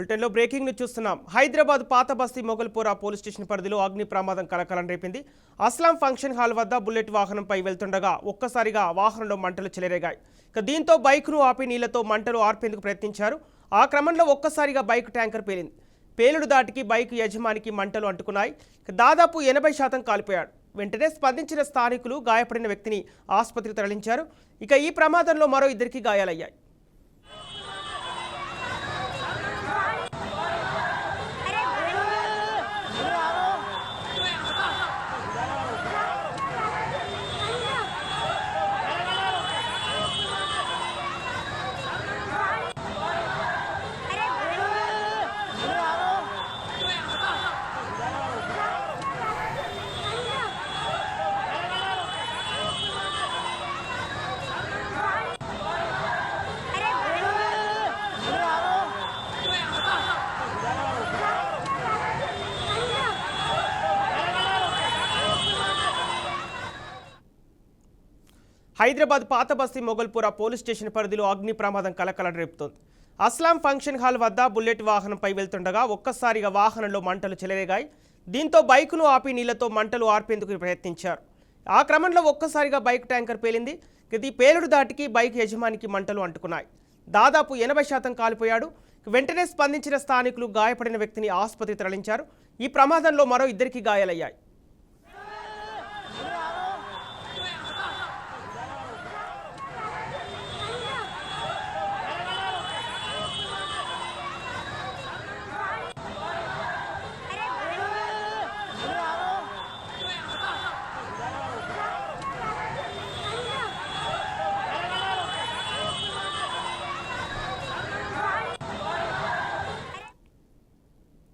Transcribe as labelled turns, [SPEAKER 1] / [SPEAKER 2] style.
[SPEAKER 1] బులెటిన్లో breaking news చూస్తున్నాం. హైదరాబాద్ పాత బస్తీ మొగల్పురా పోలీస్ స్టేషన్ పరిధిలో అగ్ని ప్రమాదం కలకలం రేపింది. అస్లాం ఫంక్షన్ హాల్ వద్ద బుల్లెట్ వాహనంపై వెళ్తుండగా ఒక్కసారిగా వాహనంలో మంటలు చెలరేగాయి. దీంతో బైక్ను ఆపి నీళ్లతో మంటలు ఆర్పేందుకు ప్రయత్నించారు. ఆ క్రమంలో ఒక్కసారిగా బైక్ ట్యాంకర్ పేలింది. పేలుడు దాటికి బైక్ యజమానికి మంటలు అంటుకున్నాయి. దాదాపు 80% కాలిపోయాడు. వెంటనే స్పందించిన స్థానికులు గాయపడిన వ్యక్తిని ఆసుపత్రికి తరలించారు. ఈ ప్రమాదంలో మరో ఇద్దరికి గాయాలయ్యాయి. హైదరాబాద్ పాత బస్తీ మొగల్పురా పోలీస్ స్టేషన్ పరిధిలో అగ్ని ప్రమాదం కలకలం రేపుతోంది. అస్లాం ఫంక్షన్ హాల్ వద్ద బుల్లెట్ వాహనంపై వెళ్తుండగా ఒక్కసారిగా వాహనంలో మంటలు చెలరేగాయి. దీంతో బైక్ను ఆపి నీళ్లతో మంటలు ఆర్పేందుకు ప్రయత్నించారు. ఆ క్రమంలో ఒక్కసారిగా బైక్ ట్యాంకర్ పేలింది. పేలుడు దాటికి బైక్ యజమానికి మంటలు అంటుకున్నాయి. దాదాపు 80% కాలిపోయాడు. వెంటనే స్పందించిన స్థానికులు గాయపడిన వ్యక్తిని ఆసుపత్రికి తరలించారు. ఈ ప్రమాదంలో మరో ఇద్దరికి గాయాలయ్యాయి.